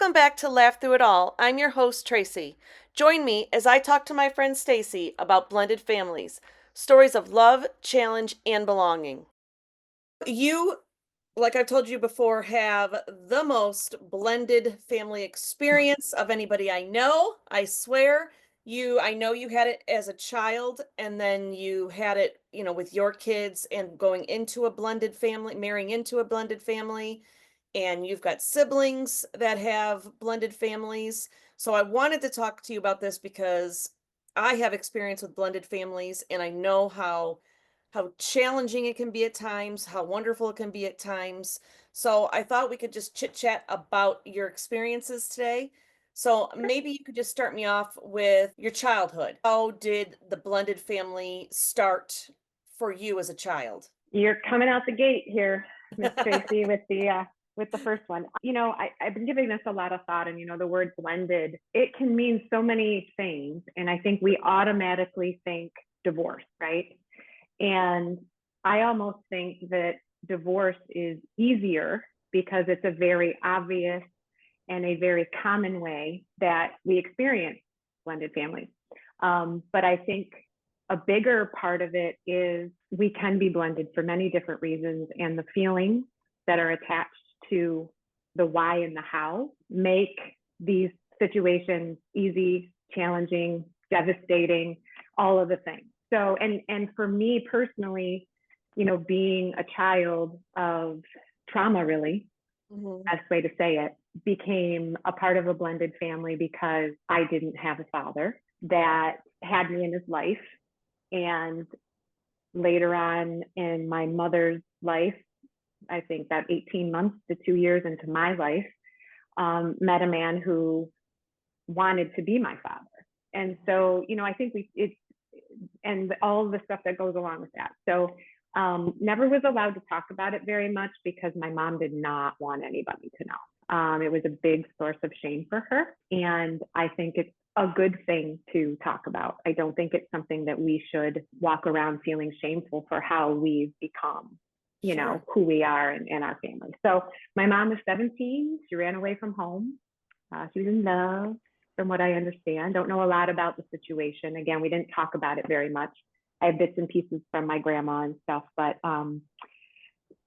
Welcome back to Laugh Through It All. I'm your host, Tracy. Join me as I talk to my friend Stacy about blended families, stories of love, challenge, and belonging. You, like I've told you before, have the most blended family experience of anybody I know. I swear. I know you had it as a child, and then you had it, with your kids and going into a blended family, marrying into a blended family, and you've got siblings that have blended families. So I wanted to talk to you about this because I have experience with blended families, and I know how challenging it can be at times, how wonderful it can be at times. So I thought we could just chit chat about your experiences today. So maybe you could just start me off with your childhood. How did the blended family start for you as a child? You're coming out the gate here, Miss Tracy, with the first one. I've been giving this a lot of thought, and the word blended, it can mean so many things. And I think we automatically think divorce, right? And I almost think that divorce is easier because it's a very obvious and a very common way that we experience blended families. But I think a bigger part of it is we can be blended for many different reasons, and the feelings that are attached to the why and the how make these situations easy, challenging, devastating, all of the things. So, and for me personally, being a child of trauma, really, best way to say it, became a part of a blended family because I didn't have a father that had me in his life. And later on in my mother's life, I think about 18 months to 2 years into my life, met a man who wanted to be my father. And so, I think and all the stuff that goes along with that. So never was allowed to talk about it very much because my mom did not want anybody to know. It was a big source of shame for her. And I think it's a good thing to talk about. I don't think it's something that we should walk around feeling shameful for how we've become, Sure. who we are in our family. So my mom was 17. She ran away from home. She was in love, from what I understand. Don't know a lot about the situation. Again, we didn't talk about it very much. I have bits and pieces from my grandma and stuff, but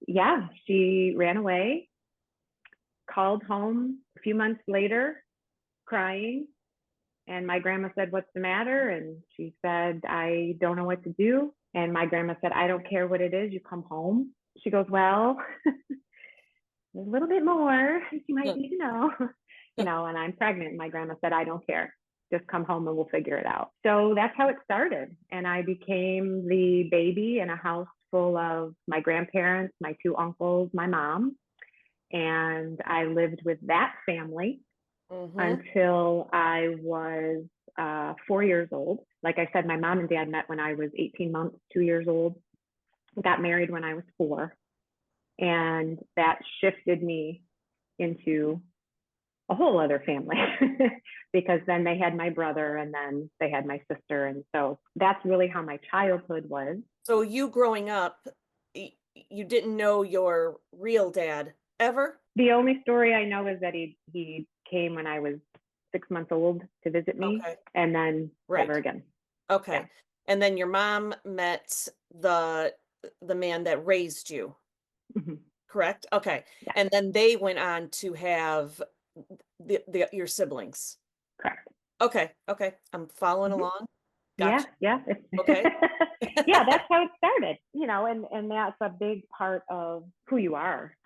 yeah, she ran away, called home a few months later, crying. And my grandma said, "What's the matter?" And she said, "I don't know what to do." And my grandma said, "I don't care what it is, you come home." She goes, "Well, a little bit more you might need to know." And I'm pregnant. And my grandma said, "I don't care. Just come home and we'll figure it out." So that's how it started. And I became the baby in a house full of my grandparents, my two uncles, my mom. And I lived with that family Mm-hmm. until I was 4 years old. Like I said, my mom and dad met when I was 18 months, 2 years old. We got married when I was 4. And that shifted me into a whole other family because then they had my brother and then they had my sister. And so that's really how my childhood was. So you growing up, you didn't know your real dad ever? The only story I know is that he came when I was 6 months old to visit me, Okay. and then never Right. again. Yeah. Okay. And then your mom met the man that raised you, Mhm. correct? Okay. Yeah. And then they went on to have your siblings. Correct. Okay. Okay. I'm following Mhm. along. Yeah. Gotcha. Yeah. Okay. Yeah. That's how it started. And that's a big part of who you are.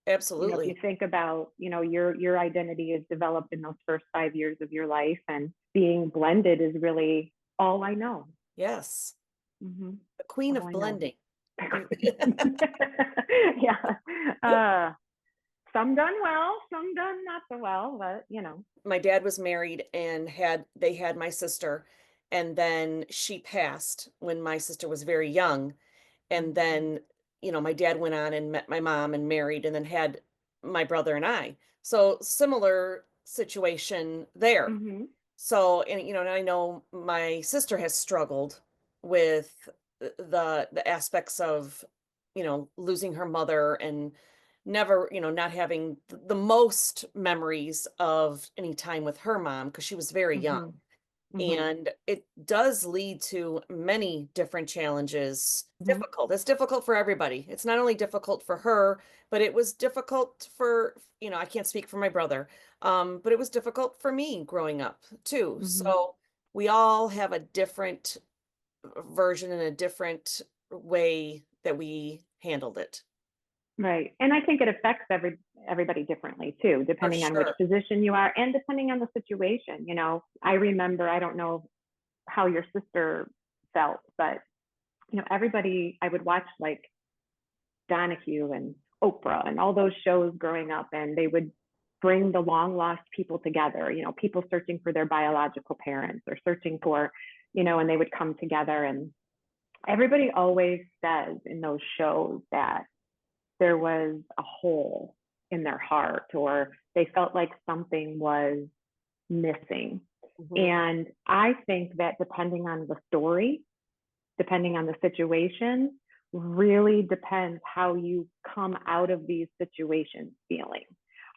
If you Absolutely. think about, your identity is developed in those first 5 years of your life, and being blended is really all I know. Yes. Mm-hmm. The queen All of I know. blending. You Yeah. Uh, some done well, some done not so well, but My dad was married and had my sister, and then she passed when my sister was very young. And Mm-hmm. then, my dad went on and met my mom and married and then had my brother and I. So similar situation there. Mm-hmm. So, and and I know my sister has struggled with the aspects of, losing her mother and never, not having the most memories of any time with her mom because she was very young. Mhm. Mhm. And it does lead to many different challenges. Mhm. Difficult. It's difficult for everybody. It's not only difficult for her, but it was difficult for, I can't speak for my brother, but it was difficult for me growing up too. Mhm. So we all have a different version and a different way that we handled it. Right. And I think it affects everybody differently too, For depending on which sure. position you are and depending on the situation. I remember, I don't know how your sister felt, but everybody, I would watch like Donahue and Oprah and all those shows growing up, and they would bring the long lost people together, people searching for their biological parents or searching for, and they would come together. And everybody always says in those shows that there was a hole in their heart, or they felt like something was missing. Hmm. And I think that depending on the story, depending on the situation, really depends how you come out of these situations feeling.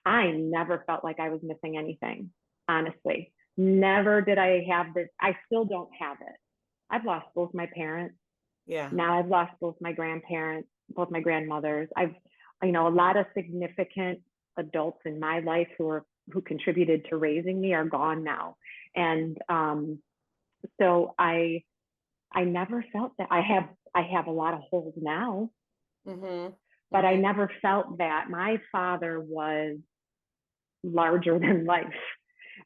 I never felt like I was missing anything, honestly. Never did I have this. I still don't have it. I've lost both my parents. Yeah. Now I've lost both my grandparents, both my grandmothers. A lot of significant adults in my life who contributed to raising me are gone now. And so I never felt that. I have a lot of holes now, Hmm. but I Hmm. never felt that. My father was larger than life,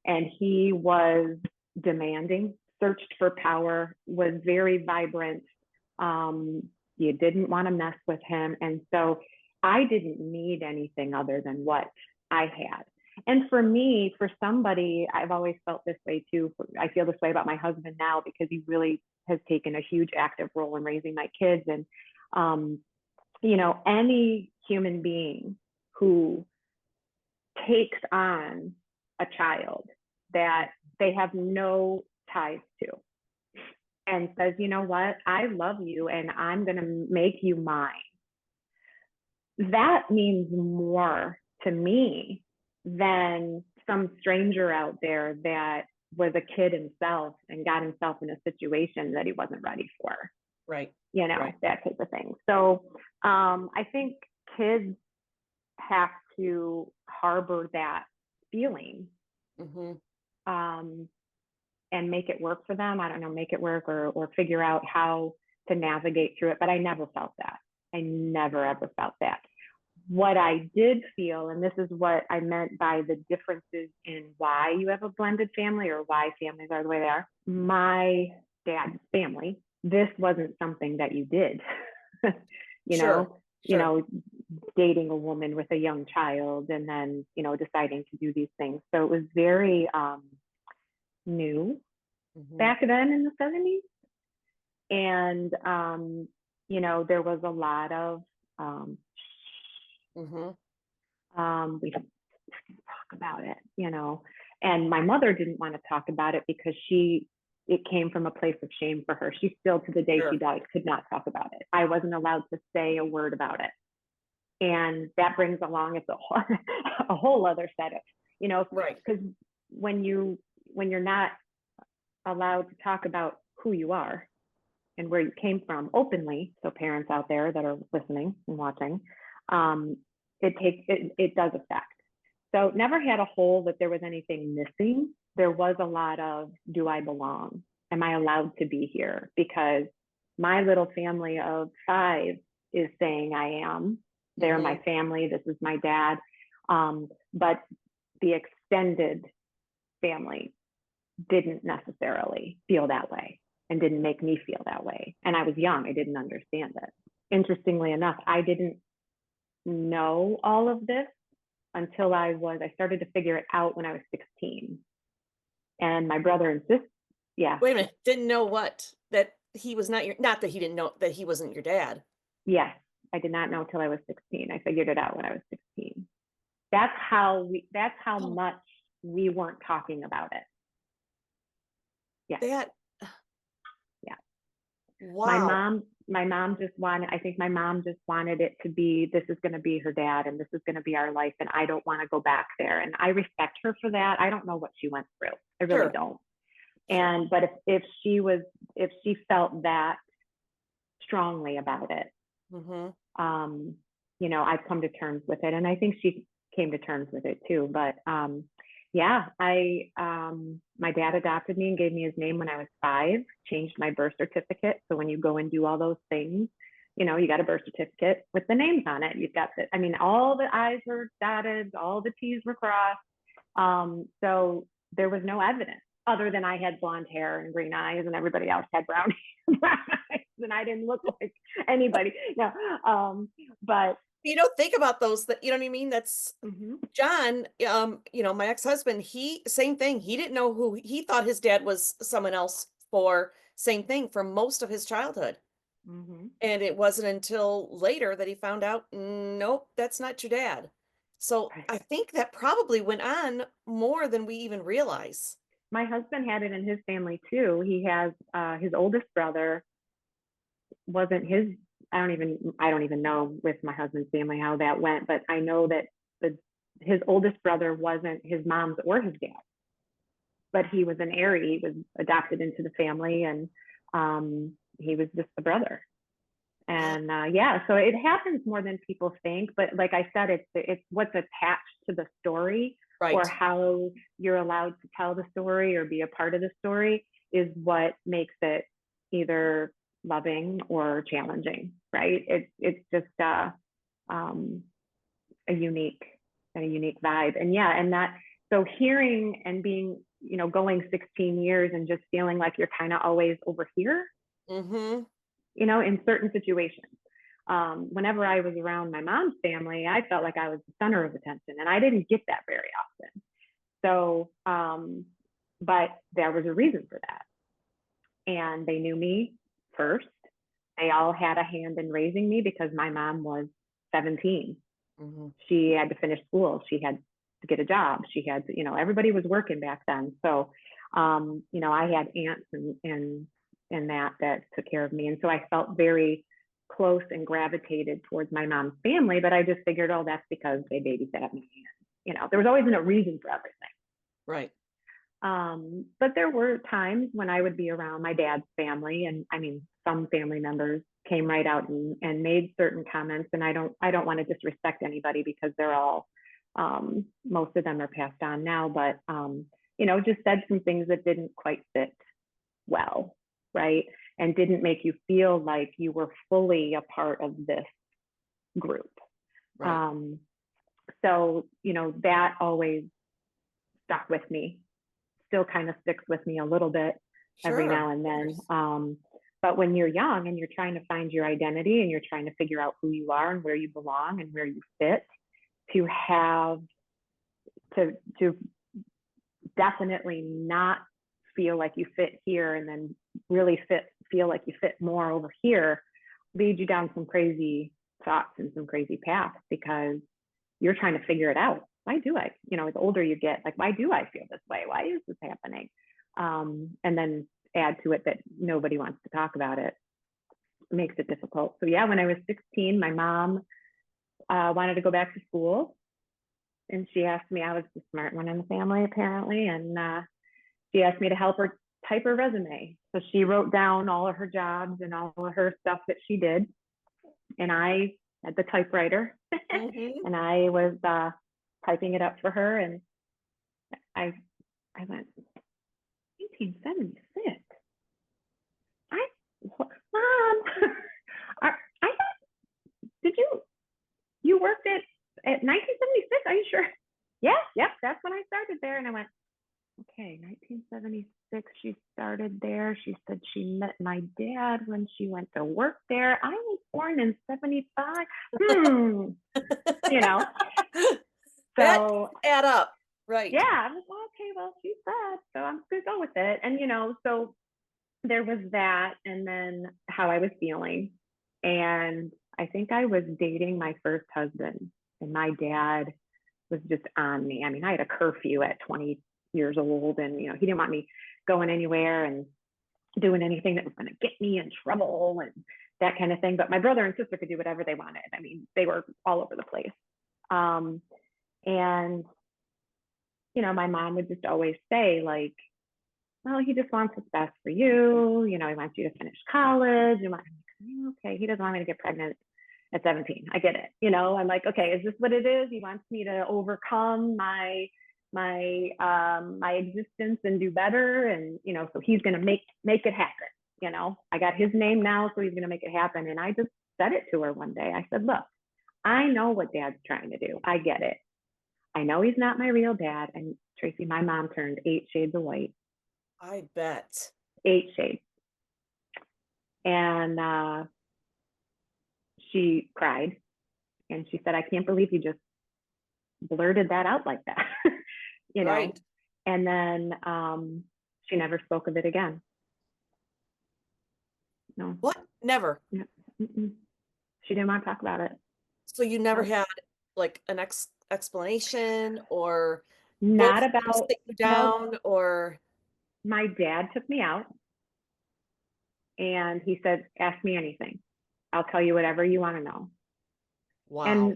and he was demanding, searched for power, was very vibrant. Um, you didn't want to mess with him. And so I didn't need anything other than what I had. And for me, for somebody, I've always felt this way too. I feel this way about my husband now because he really has taken a huge active role in raising my kids. And, um, any human being who takes on a child that they have no ties to and says, you know what, I love you and I'm going to make you mine. That means more to me than some stranger out there that was a kid himself and got himself in a situation that he wasn't ready for, Right. Right. that type of thing. So I think kids have to harbor that feeling, Hmm. um, and make it work for them. I don't know, make it work or figure out how to navigate through it. But I never felt that. I never ever felt that. What I did feel, and this is what I meant by the differences in why you have a blended family or why families are the way they are. My dad's family, this wasn't something that you did. you Sure. know, you Sure. know, dating a woman with a young child and then, deciding to do these things. So it was very new Hmm. back then in the 70s. And, there was a lot of, um, Hmm. we don't talk about it, and my mother didn't want to talk about it because it came from a place of shame for her. She still, to the day she Sure. died, could not talk about it. I wasn't allowed to say a word about it. And that brings along it's a whole other set of, Right. because when you're not allowed to talk about who you are and where you came from openly, so parents out there that are listening and watching, um, it does affect. So never had a hole that there was anything missing. There was a lot of, do I belong? Am I allowed to be here? Because my little family of 5 is saying I am. They're Hmm. my family. This is my dad. But the extended family didn't necessarily feel that way and didn't make me feel that way. And I was young, I didn't understand it. Interestingly enough, I didn't know all of this until I started to figure it out when I was 16. And my brother and sister, yeah, Wait a minute. Didn't know what? That he was not not that he didn't know that he wasn't your dad. yes, I did not know until I was 16. I figured it out when I was 16. That's how Oh, much we weren't talking about it. Yeah, that, yeah. My wow. mom, I think my mom just wanted it to be, this is going to be her dad and this is going to be our life. And I don't want to go back there. And I respect her for that. I don't know what she went through. I really Sure. don't. Sure. But if she felt that strongly about it, Mm-hmm. um, I've come to terms with it. And I think she came to terms with it too. But yeah, my dad adopted me and gave me his name when I was 5, changed my birth certificate. So when you go and do all those things, you got a birth certificate with the names on it. You've got all the I's were dotted, all the T's were crossed. So there was no evidence other than I had blonde hair and green eyes and everybody else had brown eyes and I didn't look like anybody. No. But You don't think about those that you know what I mean? That's mhm, John, my ex-husband, he same thing. He didn't know who he thought his dad was someone else for same thing for most of his childhood. mhm, And it wasn't until later that he found out, nope, that's not your dad. So right. I think that probably went on more than we even realize. My husband had it in his family too. He has his oldest brother wasn't his. I don't even know with my husband's family how that went, but I know that his oldest brother wasn't his mom's or his dad, but he was an heir. He was adopted into the family, and he was just the brother. Wow. And yeah, so it happens more than people think. But like I said, it's what's attached to the story or Right. how you're allowed to tell the story or be a part of the story is what makes it either loving or challenging, right? It's just um, a unique vibe, and yeah, and that so hearing and being going 16 years and just feeling like you're kind of always over here, Mhm. in certain situations. Whenever I was around my mom's family, I felt like I was the center of attention, and I didn't get that very often. So, but there was a reason for that. And they knew me first. They all had a hand in raising me because my mom was 17. Mhm. She had to finish school. She had to get a job. She had to, everybody was working back then. So, I had aunts and that took care of me. And so I felt very close and gravitated towards my mom's family, but I just figured, oh, that's because they babysat me. There was always a reason for everything. Right. But there were times when I would be around my dad's family, and I mean, some family members came right out and made certain comments, and I don't want to disrespect anybody because they're all, most of them are passed on now, but just said some things that didn't quite fit well, right, and didn't make you feel like you were fully a part of this group. Right. Um, so that always stuck with me, still kind of sticks with me a little bit every Sure. now Of and then. course. But when you're young and you're trying to find your identity and you're trying to figure out who you are and where you belong and where you fit, to have to definitely not feel like you fit here and then really feel like you fit more over here leads you down some crazy thoughts and some crazy paths because you're trying to figure it out. Why do I, as older you get, like, why do I feel this way? Why is this happening? And then add to it that nobody wants to talk about it. It makes it difficult. So yeah, when I was 16, my mom wanted to go back to school, and she asked me. I was the smart one in the family apparently, and she asked me to help her type her resume. So she wrote down all of her jobs and all of her stuff that she did, and I had the typewriter, Mhm. and I was typing it up for her, and I I went 1976. I Mom, I did you worked at 1976? Are you sure? Yeah, yep, that's when I started there. And I went, okay, 1976. She started there. She said she met my dad when she went to work there. I was born in 75. Hmm, you know. That So add up. yeah, Right. I was like, okay, well, she said, so I'm gonna go with it. And so there was that, and then how I was feeling. And I think I was dating my first husband, and my dad was just on me. I mean, I had a curfew at 20 years old, and he didn't want me going anywhere and doing anything that was going to get me in trouble. And that kind of thing. But my brother and sister could do whatever they wanted. I mean, they were all over the place. Um, and, my mom would just always say, like, well, he just wants what's best for you. He wants you to finish college. And I'm like, okay, he doesn't want me to get pregnant at 17. I get it. I'm like, okay, is this what it is? He wants me to overcome my existence and do better. And, so he's going to make it happen. I got his name now, so he's going to make it happen. And I just said it to her one day. I said, look, I know what dad's trying to do. I get it. I know he's not my real dad. And Tracy, my mom turned 8 shades of white. I bet. 8 shades. And she cried and she said, I can't believe you just blurted that out like that. you know. Right. And then she never spoke of it again. No. What? Never. Mm-mm. She didn't want to talk about it. So you never No. had like an explanation or both Not of them about, sit you nope. down or My dad took me out and he said, ask me anything. I'll tell you whatever you want to know. And wow.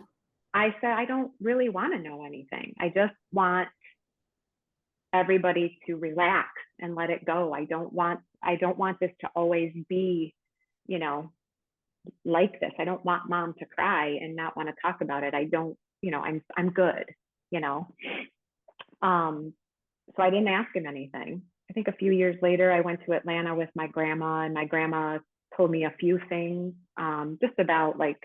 I said, I don't really want to know anything. I just want everybody to relax and let it go. I don't want this to always be, like this. I don't want mom to cry and not want to talk about it. I don't, I'm good, you know. So I didn't ask him anything. I think a few years later I went to Atlanta with my grandma and my grandma told me a few things just about like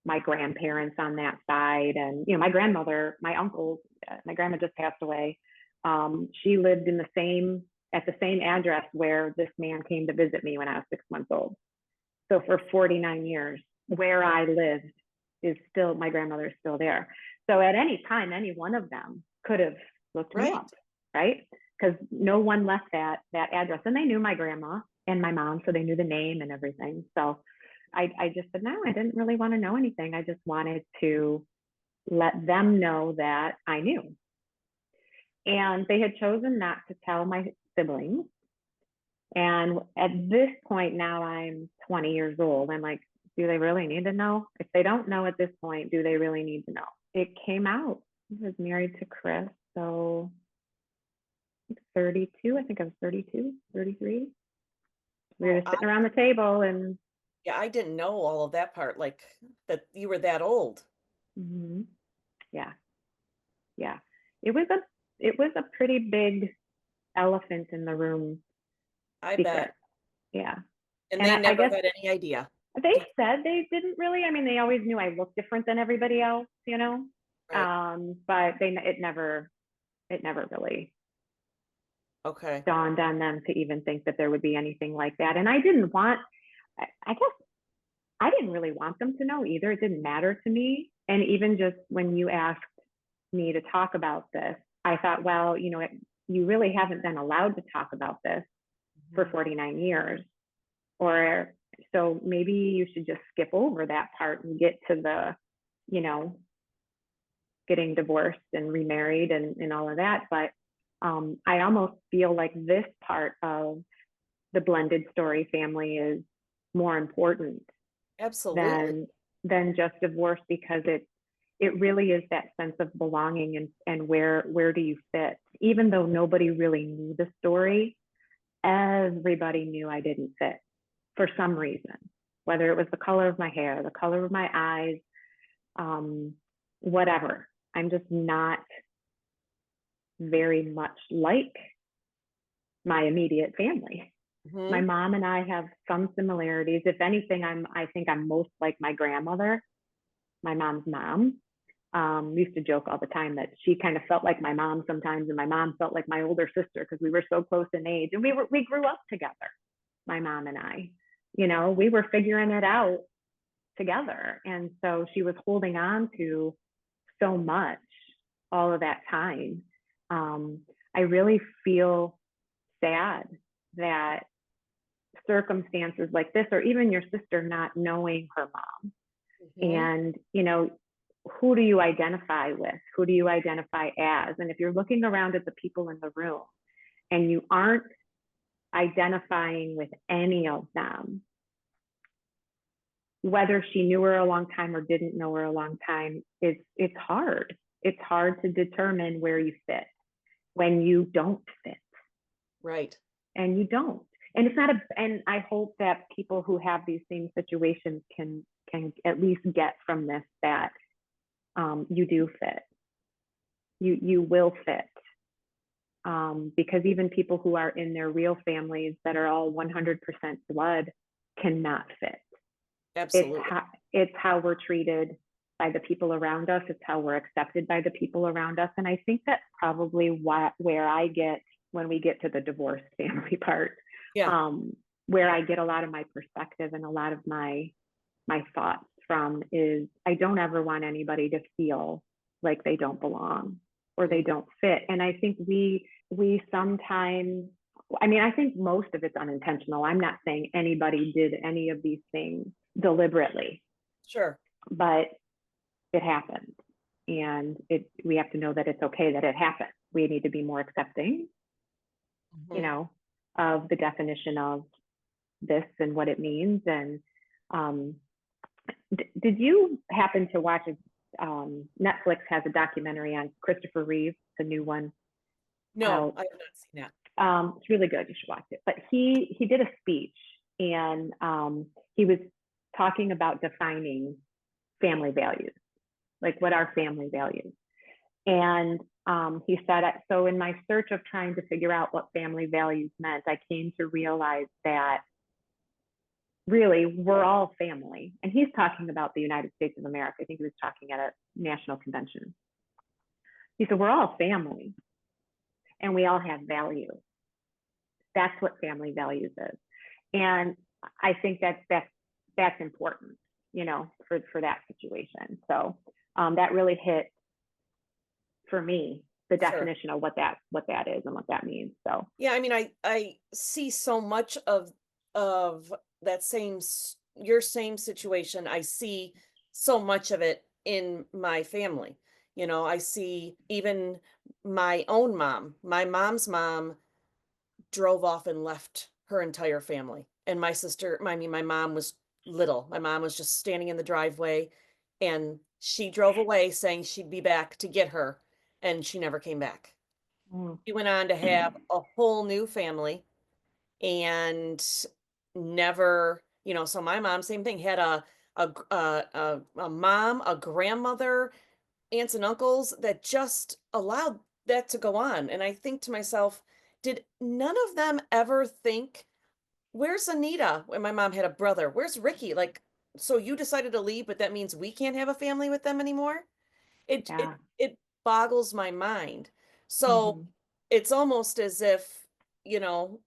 my grandparents on that side. And, my grandmother, my uncle, my grandma just passed away. She lived at the same address where this man came to visit me when I was 6 months old. So for 49 years, where I lived is still, my grandmother is still there. So at any time, any one of them could have looked me Right. up, right? Because no one left that address. And they knew my grandma and my mom, so they knew the name and everything. So I just said, no, I didn't really want to know anything. I just wanted to let them know that I knew. And they had chosen not to tell my siblings. And at this point now I'm 20 years old. I'm like, do they really need to know? If they don't know at this point, do they really need to know? It came out. I was married to Chris, so 32. I think I was 32, 33. We were Oh, just sitting around the table and yeah, I didn't know all of that part, like that you were that old. mm-hmm, yeah, yeah. It was a pretty big elephant in the room I secret. bet. Yeah. And And they I never guess had any idea. they Did- said they didn't really. I mean, they always knew I looked different than everybody else, you know. Right. But it never really Okay. dawned on them to even think that there would be anything like that. And I didn't want. I guess I didn't really want them to know either. It didn't matter to me. And even just when you asked me to talk about this, I thought, well, you really haven't been allowed to talk about this for Mhm. 49 years. Or so maybe you should just skip over that part and get to the, you know, getting divorced and remarried and all of that. But I almost feel like this part of the blended story family is more important Absolutely. than just divorce because it really is that sense of belonging and where do you fit. Even though nobody really knew the story, everybody knew I didn't fit for some reason, whether it was the color of my hair, the color of my eyes, whatever. I'm just not very much like my immediate family. My Hmm. mom and I have some similarities. If anything, I think I'm most like my grandmother, my mom's mom. We used to joke all the time that she kind of felt like my mom sometimes, and my mom felt like my older sister because we were so close in age, and we grew up together. My mom and I, we were figuring it out together, and so she was holding on to so much all of that time. Um, I really feel sad that circumstances like this, or even your sister not knowing her mom, Hmm. and who do you identify with? Who do you identify as? And if you're looking around at the people in the room and you aren't identifying with any of them, whether she knew her a long time or didn't know her a long time, it's hard. It's hard to determine where you fit when you don't fit, Right. and you don't. And it's not a and I hope that people who have these same situations can at least get from this that you do fit. You will fit. Because even people who are in their real families that are all 100% blood cannot fit. It's Absolutely. how, it's how we're treated by the people around us. It's how we're accepted by the people around us. And I think that's probably where I get when we get to the divorced family part, Yeah. um, where I get a lot of my perspective and a lot of my thoughts from is I don't ever want anybody to feel like they don't belong or they Mm. don't fit. And I think we sometimes, I mean, I think most of it's unintentional. I'm not saying anybody did any of these things deliberately, Sure. but it happened. And we have to know that it's okay that it happened. We need to be more accepting, you Mhm. know, of the definition of this and what it means. And um, did you happen to watch Netflix has a documentary on Christopher Reeve, the new one No, out. I have not seen that. It's really good. You should watch it. But he did a speech, and he was talking about defining family values, like what are family values. And he said, so in my search of trying to figure out what family values meant, I came to realize that really we're all family. And he's talking about the United States of America. I think he was talking at a national convention. He said, we're all family and we all have values. That's what family values is. And I think that's important, for that situation. So that really hit for me the Sure. definition of what that is and what that means. So Yeah, I mean, I see so much of that your same situation. I see so much of it in my family. I see even my own mom. My mom's mom drove off and left her entire family. And my sister, I mean, my mom was little. My mom was just standing in the driveway and she drove away saying she'd be back to get her, and she never came back. mm, She went on to have a whole new family and never, so my mom, same thing, had a mom, a grandmother, aunts and uncles that just allowed that to go on. And I think to myself, did none of them ever think, where's Anita? When my mom had a brother, where's Ricky? Like, so you decided to leave, but that means we can't have a family with them anymore? It yeah. it it boggles my mind. So Hmm. it's almost as if,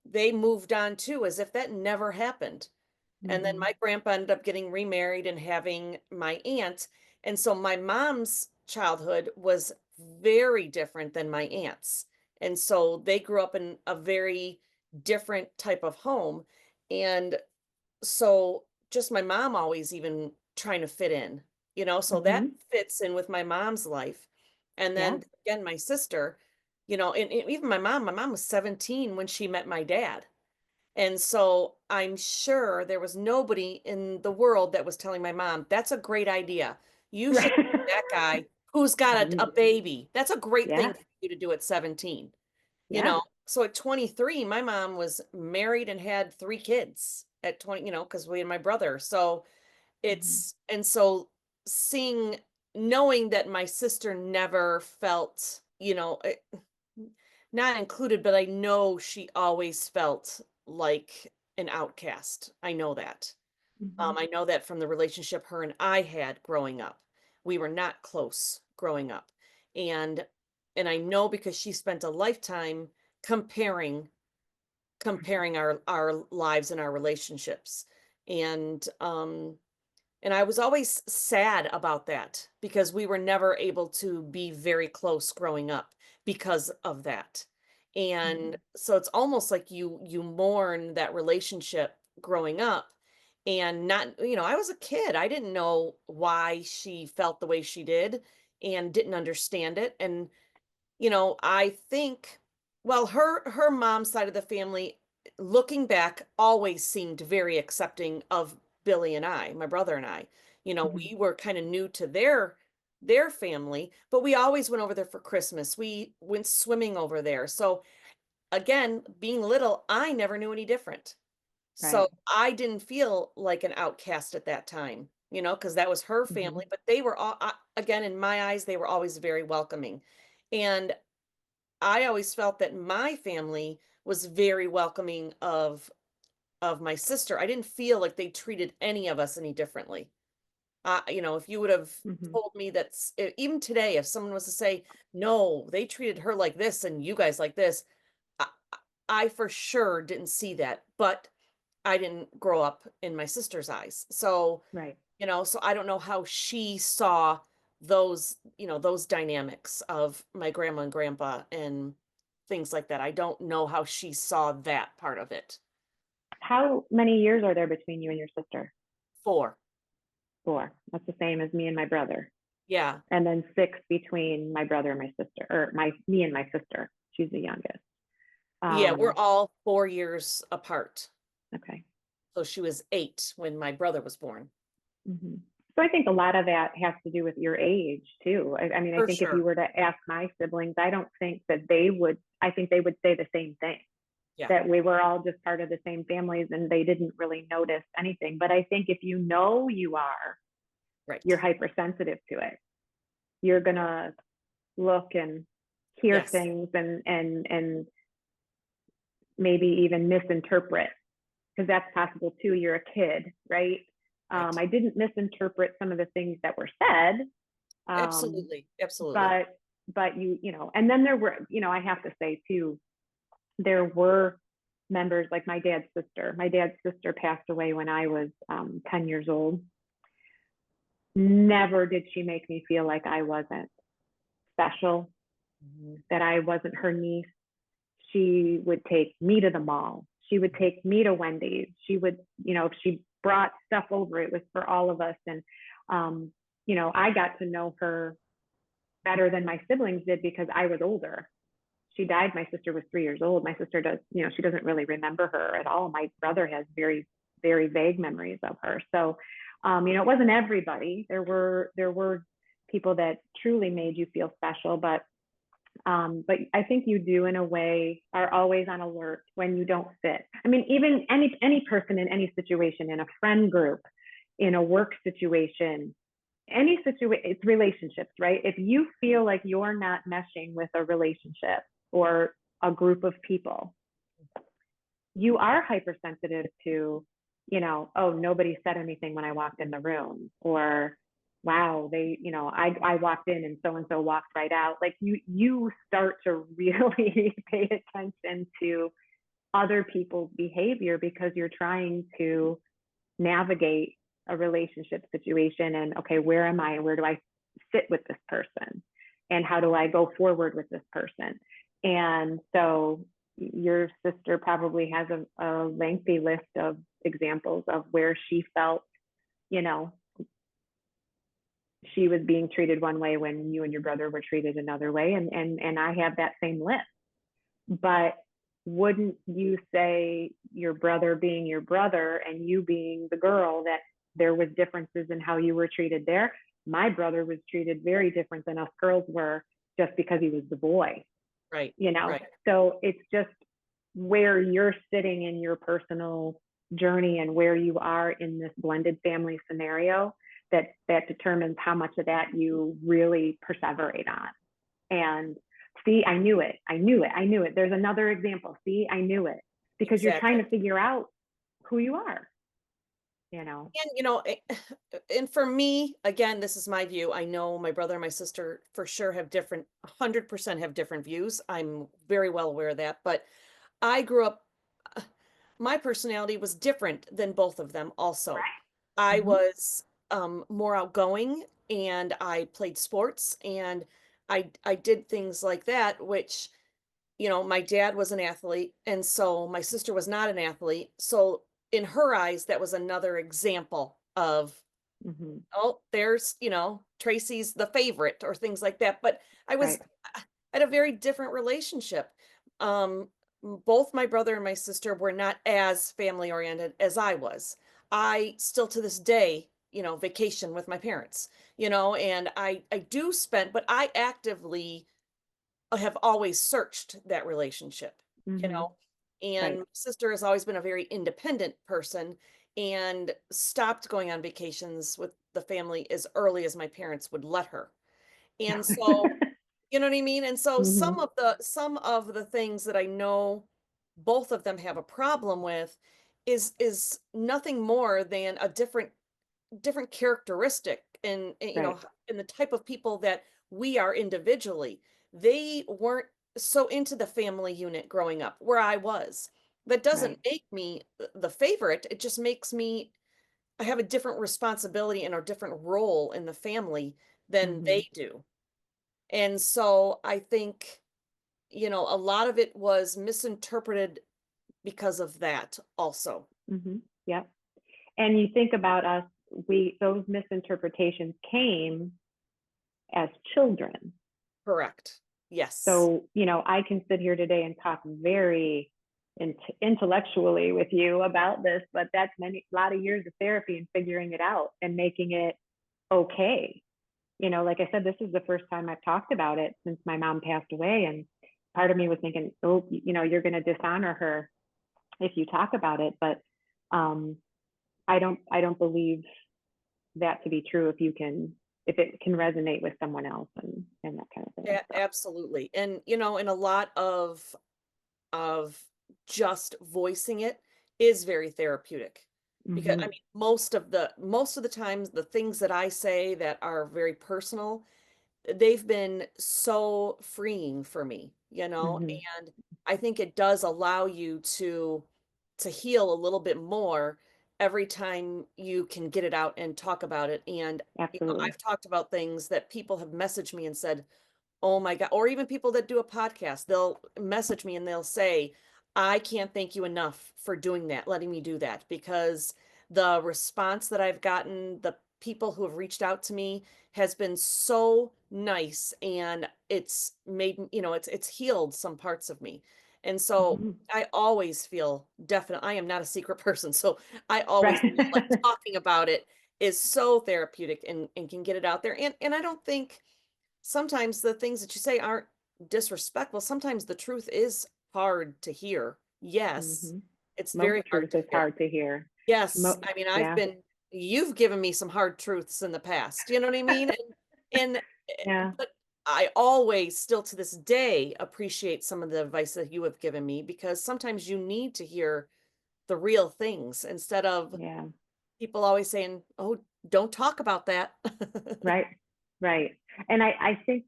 they moved on too, as if that never happened. And then Hmm. my grandpa ended up getting remarried and having my aunt. And so my mom's childhood was very different than my aunt's. And so they grew up in a very different type of home. And so just my mom always even trying to fit in, so that Hmm. fits in with my mom's life. And Yeah. then again, my sister, and even my mom was 17 when she met my dad. And so I'm sure there was nobody in the world that was telling my mom, that's a great idea. You should Right. date that guy who's got a Mhm. baby. That's a great thing Yeah. for you to do at 17. Yeah. So at 23, my mom was married and had 3 kids at 20, because we and my brother. So Hmm. so seeing, knowing that my sister never felt, not included, but I know she always felt like an outcast. I know that. Hmm. I know that from the relationship her and I had growing up. We were not close growing up. And I know because she spent a lifetime comparing our lives and our relationships. And I was always sad about that because we were never able to be very close growing up because of that. And Hmm. so it's almost like you mourn that relationship growing up, and not, I was a kid. I didn't know why she felt the way she did and didn't understand it. And I think, well, her mom's side of the family, looking back, always seemed very accepting of Billy and I, my brother and I. Mhm. We were kind of new to their family, but we always went over there for Christmas. We went swimming over there. So again, being little, I never knew any different. So Right. I didn't feel like an outcast at that time, because that was her Mhm. family, but they were all, again, in my eyes, they were always very welcoming. And I always felt that my family was very welcoming of my sister. I didn't feel like they treated any of us any differently. If you would have Mhm. told me that even today, if someone was to say, no, they treated her like this and you guys like this, I, I for sure didn't see that. But I didn't grow up in my sister's eyes. Right. So I don't know how she saw those dynamics of my grandma and grandpa and things like that. I don't know how she saw that part of it. How many years are there between you and your sister? 4. 4. That's the same as me and my brother. Yeah. And then 6 between my brother and my sister, or my me and my sister. She's the youngest. Yeah, we're Um, all 4 years apart. okay. So she was 8 when my brother was born. Hmm. So I think a lot of that has to do with your age too. I mean, I For think if you sure. were to ask my siblings, I don't think that they would. I think they would say the same thing, Yeah. that we were all just part of the same families and they didn't really notice anything. But I think if you know you are, Right. you're hypersensitive to it. You're gonna look and hear Yes. things and maybe even misinterpret, because that's possible too. You're a kid, right? Right. I didn't misinterpret some of the things that were said, um, Absolutely. Absolutely. but and then there were, I have to say too, there were members like my dad's sister. My dad's sister passed away when I was 10 years old. Never did she make me feel like I wasn't special, Mhm. that I wasn't her niece. She would take me to the mall. She would take me to Wendy's. She would, if she brought stuff over, it was for all of us. And, I got to know her better than my siblings did because I was older. She died. My sister was 3 years old. My sister does, she doesn't really remember her at all. My brother has very, very vague memories of her. So, it wasn't everybody. There were people that truly made you feel special, but I think you do, in a way, are always on alert when you don't fit. I mean, even any person in any situation, in a friend group, in a work situation, any situation, it's relationships, right? If you feel like you're not meshing with a relationship or a group of people, you are hypersensitive to, oh, nobody said anything when I walked in the room, or wow, I walked in and so walked right out. Like you start to really pay attention to other people's behavior because you're trying to navigate a relationship situation, and okay, where am I and where do I sit with this person, and how do I go forward with this person. And so your sister probably has a lengthy list of examples of where she felt, you know she was being treated one way when you and your brother were treated another way, and I have that same list. But wouldn't you say, your brother being your brother and you being the girl, that there was differences in how you were treated there? My brother was treated very different than us girls were, just because he was the boy, Right. Right. so it's just where you're sitting in your personal journey and where you are in this blended family scenario, that determines how much of that you really perseverate on. And see, I knew it. There's another example. See, I knew it. Because you're trying Exactly. to figure out who you are, you know. And, and for me, again, this is my view. I know my brother and my sister for sure have 100% have different views. I'm very well aware of that. But I grew up, uh, my personality was different than both of them also. I Mm-hmm. was more outgoing and I played sports and I did things like that, which my dad was an athlete, and so my sister was not an athlete. So in her eyes, that was another example of, Mm-hmm. oh, there's, Tracy's the favorite or things like that. But I was Right. I had a very different relationship. Both my brother and my sister were not as family oriented as I was. I still to this day, vacation with my parents, and I do spend, but I actively have always searched that relationship, you Mm-hmm. know. And Right. my sister has always been a very independent person and stopped going on vacations with the family as early as my parents would let her. And so, you know what I mean? And so Mm-hmm. some of the things that I know both of them have a problem with is nothing more than a different characteristic Right. in the type of people that we are individually. They weren't so into the family unit growing up where I was. That doesn't Right. make me the favorite. It just makes me I have a different responsibility and a different role in the family than Mm-hmm. they do. And so I think, a lot of it was misinterpreted because of that also. Mm-hmm. Yep. And you think about us, we those misinterpretations came as children. Correct. Yes. So, I can sit here today and talk very intellectually with you about this, but that's a lot of years of therapy and figuring it out and making it okay. Like I said, this is the first time I've talked about it since my mom passed away. And part of me was thinking, oh, you're going to dishonor her if you talk about it. But um, I don't believe that to be true if it can resonate with someone else and that kind of thing. So. Absolutely. And in a lot of just voicing it is very therapeutic because I Mm-hmm. mean most of the times the things that I say that are very personal, they've been so freeing for me, Mm-hmm. and I think it does allow you to heal a little bit more every time you can get it out and talk about it. And Absolutely. I've talked about things that people have messaged me and said, oh my God. Or even people that do a podcast, they'll message me and they'll say, I can't thank you enough for doing that, letting me do that, because the response that I've gotten, the people who have reached out to me has been so nice, and it's made, it's healed some parts of me. And so Mm-hmm. I always feel definite. I am not a secret person, so I always Right. feel like talking about it is so therapeutic and can get it out there. And I don't think sometimes the things that you say aren't disrespectful. Sometimes the truth is hard to hear. Yes, Mm-hmm. it's Most very hard truth to is hear. hard to hear. Yes, Mo- I mean, yeah. you've given me some hard truths in the past. You know what I mean? And Yeah. but I always still to this day appreciate some of the advice that you have given me because sometimes you need to hear the real things instead of Yeah. people always saying, "Oh, don't talk about that." Right. Right. And I think,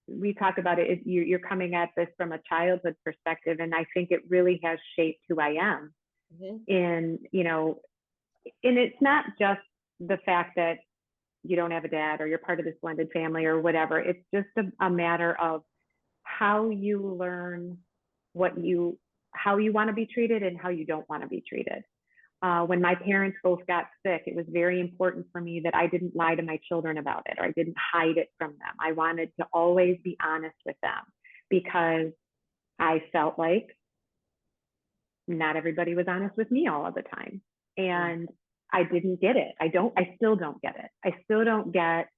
we talk about it, you're coming at this from a childhood perspective. And I think it really has shaped who I am. Mhm. And it's not just the fact that you don't have a dad or you're part of this blended family or whatever. It's just a matter of how you learn what you, how you want to be treated and how you don't want to be treated. When my parents both got sick, it was very important for me that I didn't lie to my children about it or I didn't hide it from them. I wanted to always be honest with them because I felt like not everybody was honest with me all of the time. Mm. And I didn't get it. I still don't get it. I still don't get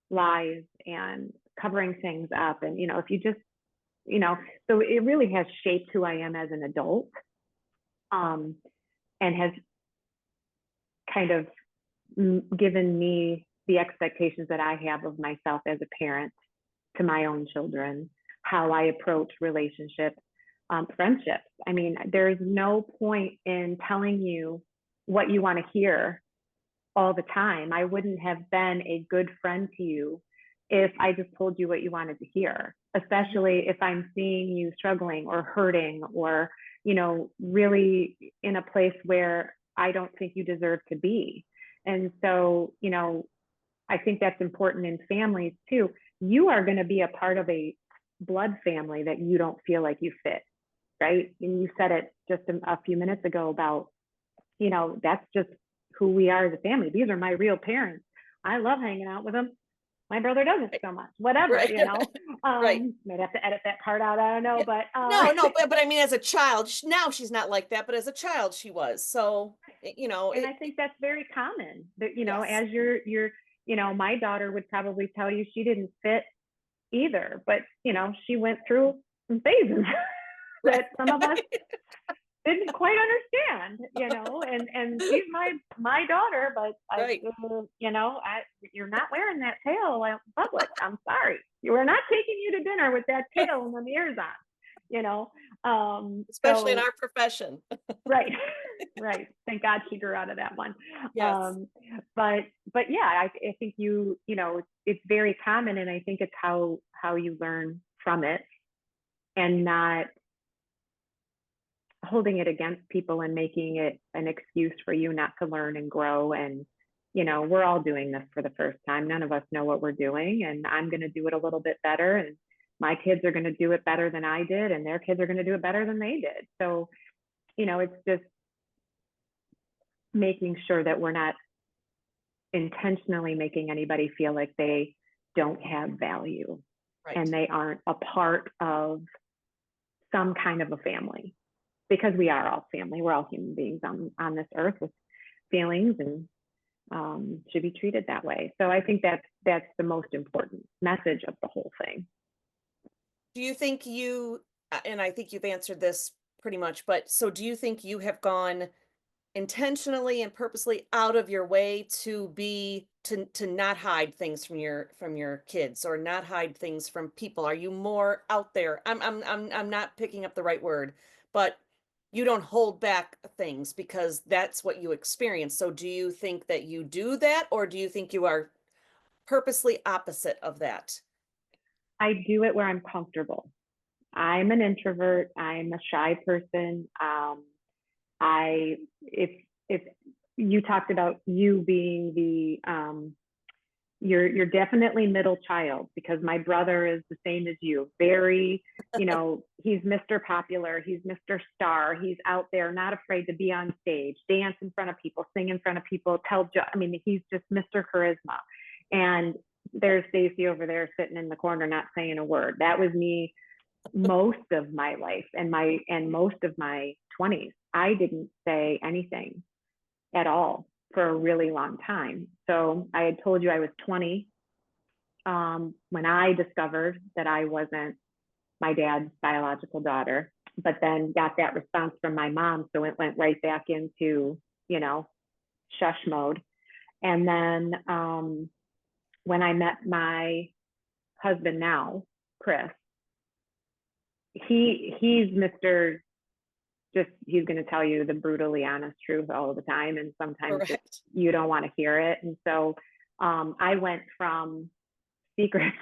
lies and covering things up. And, if you just, you know, so it really has shaped who I am as an adult, um, and has kind of given me the expectations that I have of myself as a parent to my own children, how I approach relationships, friendships. I mean, there's no point in telling you what you want to hear all the time. I wouldn't have been a good friend to you if I just told you what you wanted to hear, Mhm. especially if I'm seeing you struggling or hurting or, really in a place where I don't think you deserve to be. And so, I think that's important in families too. You are going to be a part of a blood family that you don't feel like you fit, right? And you said it just a few minutes ago about, that's just who we are as a family. These are my real parents. I love hanging out with them. My brother doesn't so much, whatever, Right. Right. might have to edit that part out. I don't know, Yeah. but, No, no, but I mean, as a child, now she's not like that, but as a child, she was. So, and I think that's very common that, yes, as my daughter would probably tell you she didn't fit either, but, she went through some phases right, that some of us didn't quite understand, and she's my daughter, but right. you're not wearing that tail out in public. I'm sorry. We're not taking you to dinner with that tail and the mirrors on, you know. Especially in So our profession. right, right. Thank God she grew out of that one. Yes. Um, but yeah, I think it's very common, and I think it's how you learn from it, and not holding it against people and making it an excuse for you not to learn and grow. And we're all doing this for the first time. None of us know what we're doing, and I'm going to do it a little bit better, and my kids are going to do it better than I did, and their kids are going to do it better than they did. So it's just making sure that we're not intentionally making anybody feel like they don't have value Right. and they aren't a part of some kind of a family, because we are all family. We're all human beings on this earth with feelings, and should be treated that way. So I think that's the most important message of the whole thing. Do you think and I think you've answered this pretty much, but so do you think you have gone intentionally and purposely out of your way to not hide things from your kids or not hide things from people? Are you more out there? I'm not picking up the right word, but you don't hold back things because that's what you experience. So do you think that you do that, or do you think you are purposely opposite of that? I do it where I'm comfortable. I'm an introvert. I'm a shy person. I if you talked about you being you're definitely middle child, because my brother is the same as you. Very, he's Mr. Popular, he's Mr. Star, he's out there, not afraid to be on stage, dance in front of people, sing in front of people, I mean, he's just Mr. Charisma. And there's Stacy over there sitting in the corner not saying a word. That was me most of my life, and most of my 20s. I didn't say anything at all for a really long time. So I had told you I was 20 when I discovered that I wasn't my dad's biological daughter, but then got that response from my mom. So it went right back into, shush mode. And then when I met my husband now, Chris, he's Mr. Just he's going to tell you the brutally honest truth all the time, and sometimes just Correct. you don't want to hear it. And so I went from secrets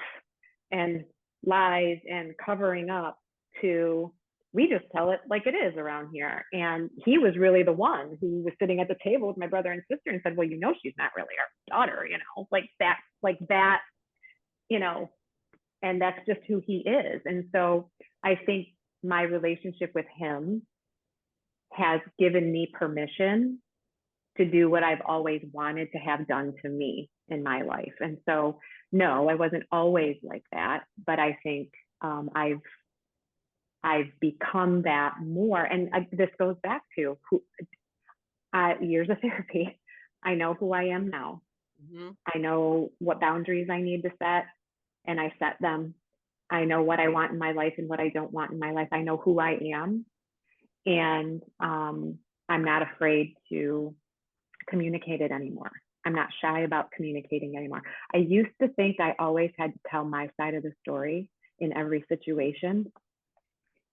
and lies and covering up to, we just tell it like it is around here. And he was really the one who was sitting at the table with my brother and sister and said, well, she's not really our daughter, like that, you know and that's just who he is. And so I think my relationship with him has given me permission to do what I've always wanted to have done to me in my life. And so, no, I wasn't always like that, but I think I've become that more. And this goes back to years of therapy. I know who I am now. Mhm. I know what boundaries I need to set, and I set them. I know what I want in my life and what I don't want in my life. I know who I am, and I'm not afraid to communicate it anymore. I'm not shy about communicating anymore. I used to think I always had to tell my side of the story in every situation.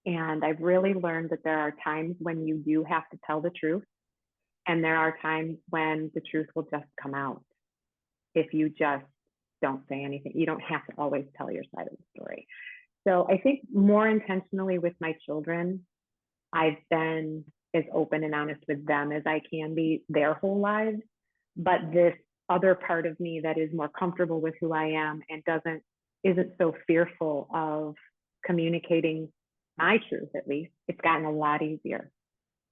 And I've really learned that there are times when you do have to tell the truth. And there are times when the truth will just come out if you just don't say anything. You don't have to always tell your side of the story. So I think more intentionally with my children, I've been as open and honest with them as I can be their whole lives. But this other part of me that is more comfortable with who I am and isn't so fearful of communicating my truth, at least, it's gotten a lot easier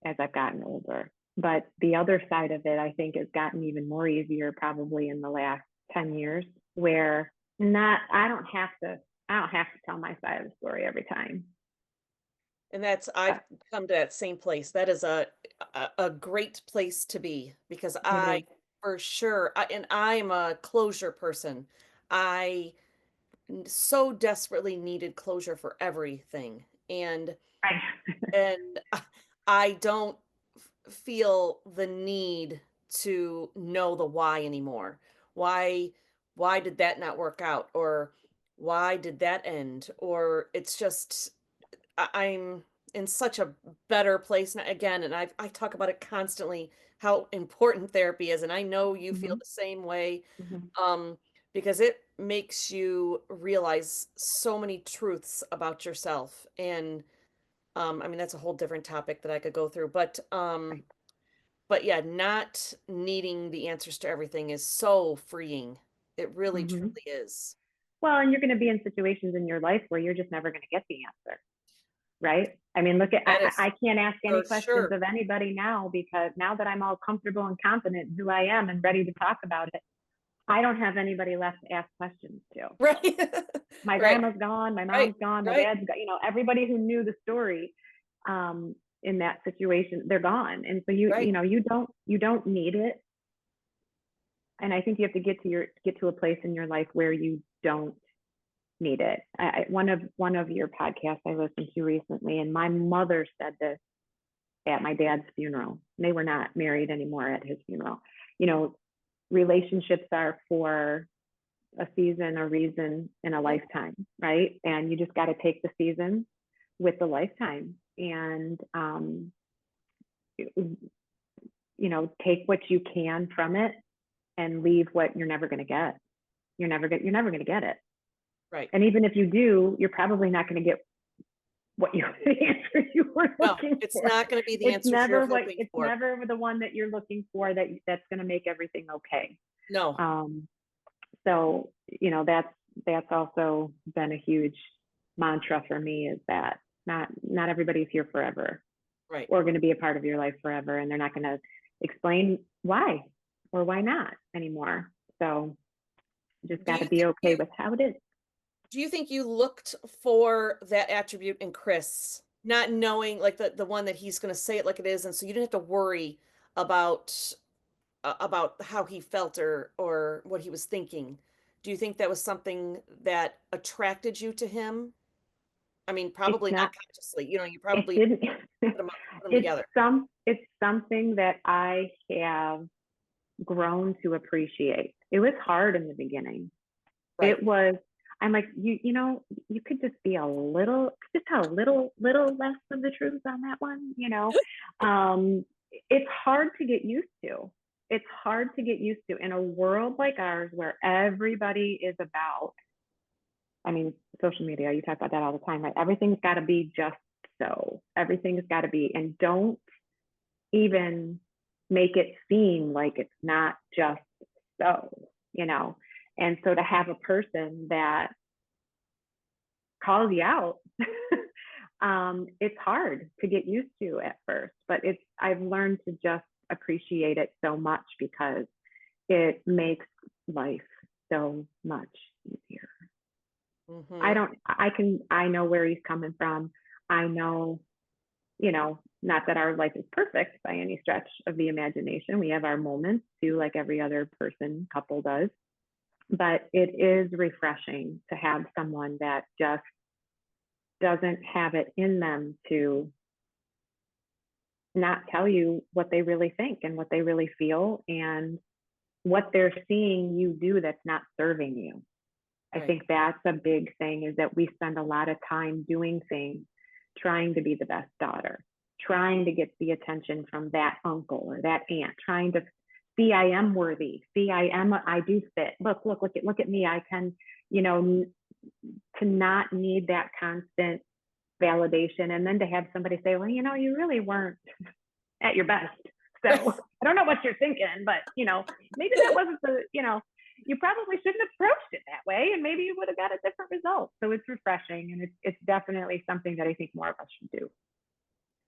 as I've gotten older. But the other side of it, I think, has gotten even more easier probably in the last 10 years, where Not, I don't have to tell my side of the story every time. And that's Uh, I've come to that same place. That is a great place to be because it I is. for sure and I'm a closure person. I so desperately needed closure for everything. Right. And I don't feel the need to know the why anymore. Why why did that not work out or why did that end or it's just I'm in such a better place now again, and I talk about it constantly how important therapy is, and I know you feel Hmm. the same way, Hmm. um, because it makes you realize so many truths about yourself, and I mean that's a whole different topic that I could go through, Right. but yeah, not needing the answers to everything is so freeing. It really Hmm. truly is. Well, and you're going to be in situations in your life where you're just never going to get the answer, right? I mean, look at, That is I can't ask any for questions sure. of anybody now because now that I'm all comfortable and confident in who I am and ready to talk about it, I don't have anybody left to ask questions to. Right. My Right. grandma's gone, my Right. mom's gone, my Right. dad's got, everybody who knew the story, um, in that situation, they're gone. And so Right. you don't need it. And I think you have to get to a place in your life where you don't need it. One of your podcasts I listened to recently, and my mother said this at my dad's funeral. They were not married anymore at his funeral. You know, relationships are for a season, a reason, and a Mhm. lifetime, right? And you just got to take the season with the lifetime, and take what you can from it, and leave what you're never going to get. You're never going to get it. Right. And even if you do, you're probably not going to get what you the answer you were No, looking it's for. not gonna be the answers you're hoping It's for. never the one that you're looking for that's going to make everything okay. No. Um, so that's also been a huge mantra for me, is that not everybody's here forever Right. or going to be a part of your life forever, and they're not going to explain why or why not anymore. So you just Do got to you be think okay with how it is. you looked for that attribute in Chris, not knowing, like, the one that he's gonna say it like it is, and so you didn't have to worry about about how he felt or what he was thinking. Do you think that was something that attracted you to him? I mean, It's probably not not consciously, you it probably didn't put 'em together. it's something that I have grown to appreciate. It was hard in the beginning. Right. It was, I'm like, you could just be just a little less of the truth on that one. Um, it's hard to get used to. It's hard to get used to in a world like ours where everybody is about, I mean, social media, you talk about that all the time, right? Everything's got to be just so. Everything's got to be, and don't even make it seem like it's not just so. And so to have a person that calls you out, it's hard to get used to at first, but I've learned to just appreciate it so much because it makes life so much easier. Mhm. I know where he's coming from. I know, not that our life is perfect by any stretch of the imagination. We have our moments too, like every other couple does. But it is refreshing to have someone that just doesn't have it in them to not tell you what they really think and what they really feel and what they're seeing you do that's not serving you. I Right. think that's a big thing, is that we spend a lot of time doing things, trying to be the best daughter, trying to get the attention from that uncle or that aunt, trying to see I am worthy, see I do fit. Look at me. I can, you know, to not need that constant validation, and then to have somebody say, well, you really weren't at your best. So I don't know what you're thinking, but maybe that wasn't you probably shouldn't have approached it that way, and maybe you would have got a different result. So it's refreshing, and it's definitely something that I think more of us should do.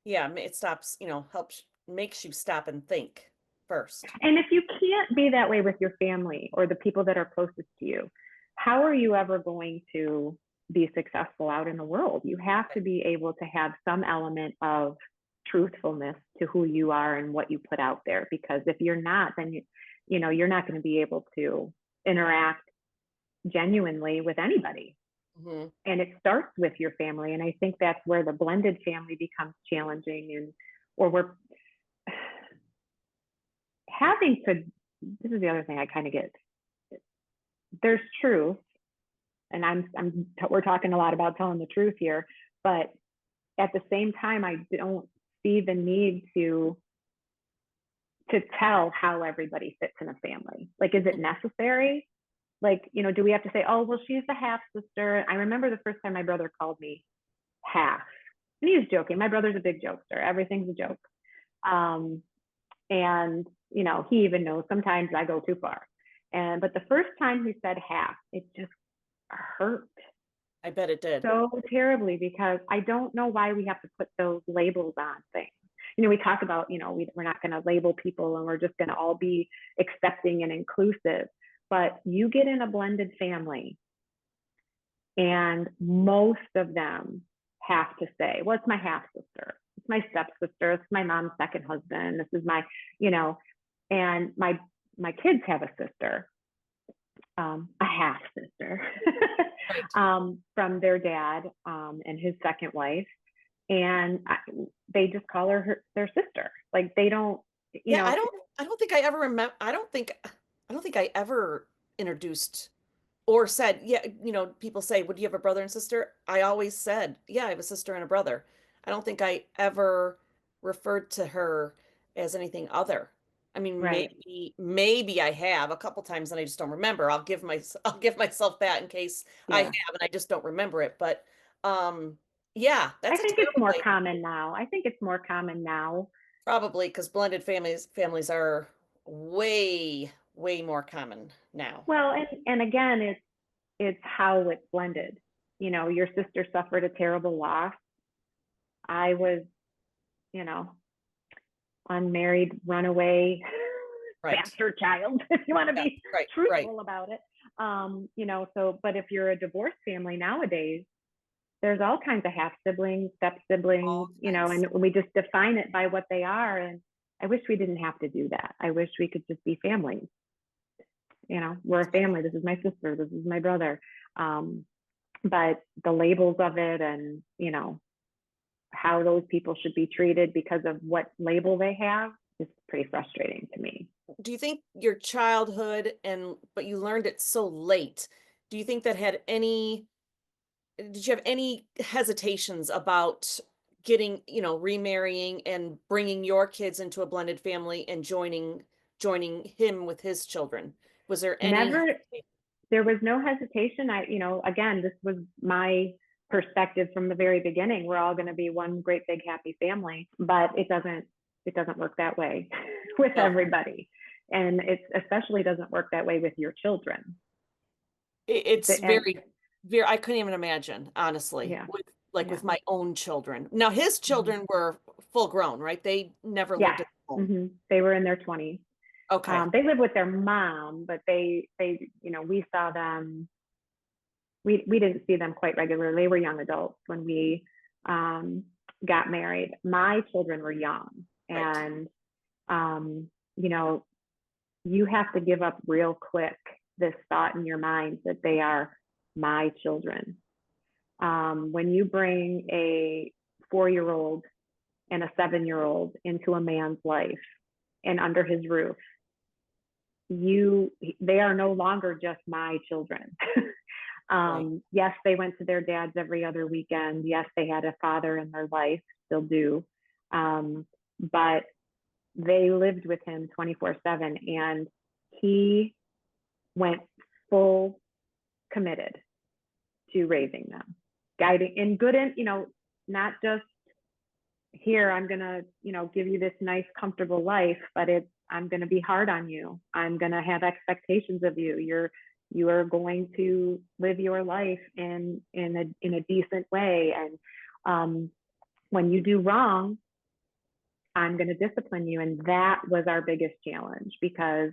Yeah, it stops, helps makes you stop and think first. And if you can't be that way with your family or the people that are closest to you, how are you ever going to be successful out in the world? You have to be able to have some element of truthfulness to who you are and what you put out there, because if you're not, then you're not going to be able to interact genuinely with anybody. Mhm. And it starts with your family, and I think that's where the blended family becomes challenging, and or we're having to, this is the other thing I kind of get, there's truth, and we're talking a lot about telling the truth here, but at the same time I don't see the need to tell how everybody fits in a family. Like, is it necessary? Like, do we have to say, oh, well, she's the half sister? I remember the first time my brother called me half, and he was joking. My brother's a big jokester. Everything's a joke. And he even knows sometimes I go too far. But the first time he said half, it just hurt I bet it did. so terribly, because I don't know why we have to put those labels on things. We talk about, we're not going to label people and we're just going to all be accepting and inclusive. But you get in a blended family and most of them have to say, well, it's my half sister, it's my stepsister, it's my mom's second husband, this is my, and my kids have a sister, a half sister, Right. from their dad and his second wife, and they just call her their sister. Like, they don't, Yeah, I don't think I ever remember I don't think I ever introduced or said, yeah, people say, would you have a brother and sister? I always said, yeah, I have a sister and a brother. I don't think I ever referred to her as anything other. I mean, right. maybe I have a couple times and I just don't remember. I'll give myself that in case I Yeah, have and I just don't remember it. But yeah, I that's a think it's terrible more way. common now. I think it's more common now. Probably because blended families are way, way more common now. Well, and again, it's how it's blended. Your sister suffered a terrible loss. I was, you know, unmarried, runaway, Right. bastard child, if you want to Yeah, be right, right. truthful about it. So, but if you're a divorced family nowadays, there's all kinds of half siblings, step siblings, All kinds. and we just define it by what they are. And I wish we didn't have to do that. I wish we could just be families. We're That's a right. family. This is my sister. This is my brother. Um, but the labels of it, and how those people should be treated because of what label they have, is pretty frustrating to me. Do you think your childhood but you learned it so late, do you think that did you have any hesitations about remarrying and bringing your kids into a blended family and joining him with his children? Was there any Never, hesitation? there was no hesitation. Again, this was my perspective from the very beginning. We're all going to be one great big happy family, but it doesn't work that way with No. everybody. And it especially doesn't work that way with your children. It's And very, very, I couldn't even imagine, honestly, yeah, with yeah, my own children. Now, his hmm children were full grown, right? They never yeah. lived at home. They were in their 20s. Okay. They live with their mom, but we saw them. We didn't see them quite regularly. They were young adults when we um, got married. My children were young, Right. and um, you know, you have to give up real quick this thought in your mind that they are my children. When you bring a 4-year-old and a 7-year-old into a man's life and under his roof, they are no longer just my children. Right. Yes, they went to their dads every other weekend. Yes, they had a father in their life, still do. But they lived with him 24/7, and he went full committed to raising them, guiding in good, and not just here, I'm going to, give you this nice, comfortable life, but I'm going to be hard on you. I'm going to have expectations of you. You are going to live your life in a decent way. And when you do wrong, I'm going to discipline you. And that was our biggest challenge, because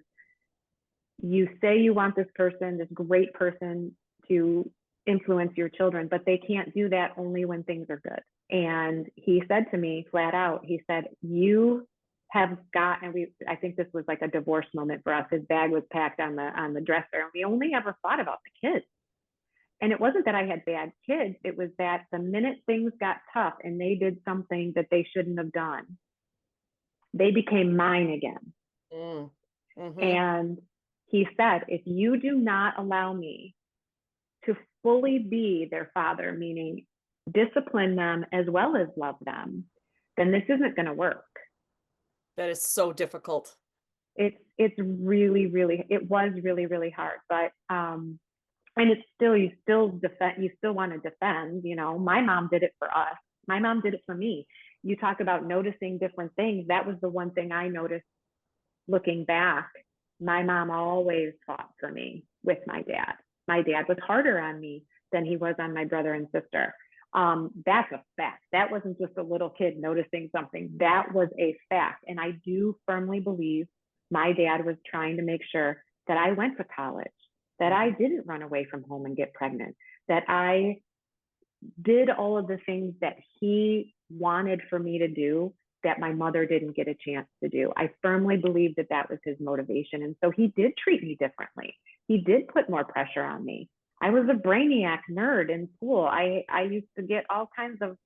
you say you want this person, this great person, to influence your children, but they can't do that only when things are good. And he said to me flat out, he said, you have got, and I think this was like a divorce moment for us. His bag was packed on the dresser, and we only ever thought about the kids. And it wasn't that I had bad kids. It was that the minute things got tough and they did something that they shouldn't have done, they became mine again. Mm. Mm-hmm. And he said, if you do not allow me to fully be their father, meaning discipline them as well as love them, then this isn't going to work. That is so difficult. It's really, really, it was really, really hard. But and it's still, you still defend, you still want to defend. My mom did it for us. My mom did it for me. You talk about noticing different things. That was the one thing I noticed looking back. My mom always fought for me with my dad. My dad was harder on me than he was on my brother and sister. That's a fact. That wasn't just a little kid noticing something. That was a fact. And I do firmly believe my dad was trying to make sure that I went to college, that I didn't run away from home and get pregnant, that I did all of the things that he wanted for me to do that my mother didn't get a chance to do. I firmly believe that that was his motivation. And so he did treat me differently. He did put more pressure on me. I was a brainiac nerd in school. I used to get all kinds of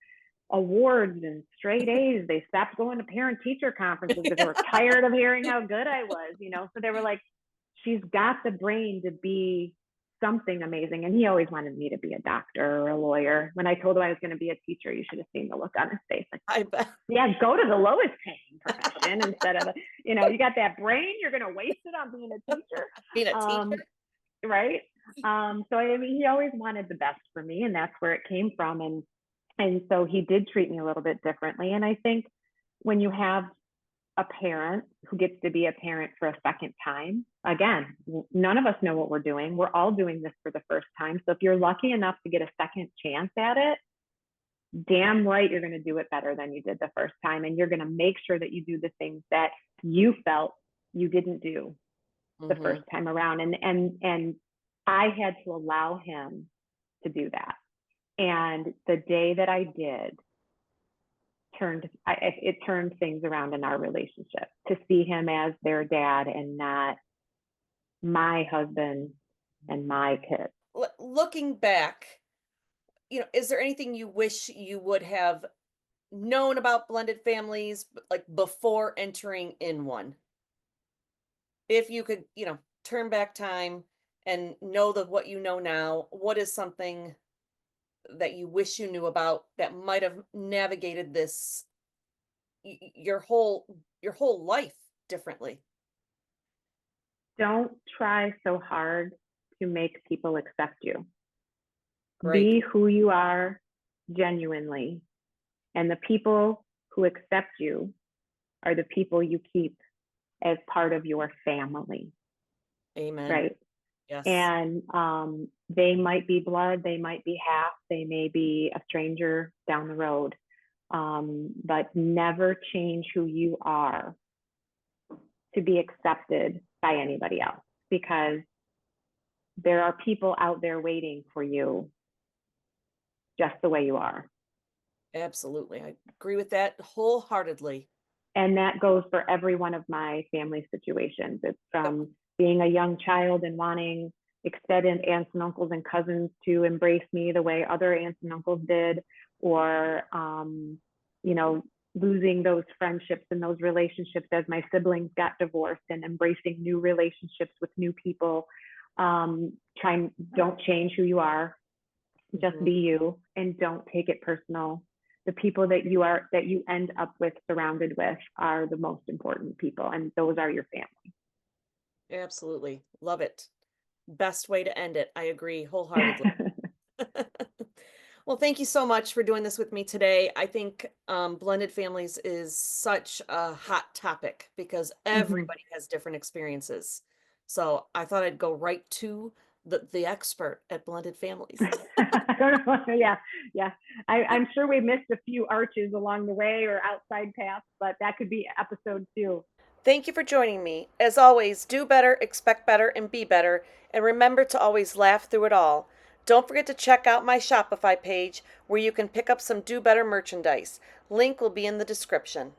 awards and straight A's. They stopped going to parent teacher conferences because they were tired of hearing how good I was. So they were like, she's got the brain to be something amazing. And he always wanted me to be a doctor or a lawyer. When I told him I was going to be a teacher, you should have seen the look on his face. Like, I bet. yeah, go to the lowest paying profession instead of, you got that brain, you're going to waste it on being a teacher. Being a teacher. Right. So I mean, he always wanted the best for me, and that's where it came from. And so he did treat me a little bit differently. And I think when you have a parent who gets to be a parent for a second time, again, none of us know what we're doing. We're all doing this for the first time. So if you're lucky enough to get a second chance at it, damn right you're going to do it better than you did the first time. And you're going to make sure that you do the things that you felt you didn't do the Mm-hmm. first time around. And I had to allow him to do that. And the day that I did, it turned things around in our relationship, to see him as their dad and not my husband and my kids. Looking back, is there anything you wish you would have known about blended families, like before entering in one? If you could, turn back time and know what you know now, what is something that you wish you knew about that might have navigated this your whole life differently? Don't try so hard to make people accept you. Great. Be who you are genuinely. And the people who accept you are the people you keep as part of your family, Amen. right? Yes. And they might be blood, they might be half, they may be a stranger down the road, but never change who you are to be accepted by anybody else, because there are people out there waiting for you just the way you are. Absolutely. I agree with that wholeheartedly. And that goes for every one of my family situations. It's from being a young child and wanting extended aunts and uncles and cousins to embrace me the way other aunts and uncles did, or losing those friendships and those relationships as my siblings got divorced, and embracing new relationships with new people. Don't change who you are, just Mhm. be you, and don't take it personal. The people that you end up with, surrounded with, are the most important people, and those are your family. Absolutely. Love it. Best way to end it. I agree wholeheartedly. Well, thank you so much for doing this with me today. I think blended families is such a hot topic because Mhm. everybody has different experiences. So I thought I'd go right to the expert at blended families. I don't know. Yeah, yeah. I'm sure we missed a few arches along the way or outside paths, but that could be episode 2. Thank you for joining me. As always, do better, expect better, and be better. And remember to always laugh through it all. Don't forget to check out my Shopify page where you can pick up some Do Better merchandise. Link will be in the description.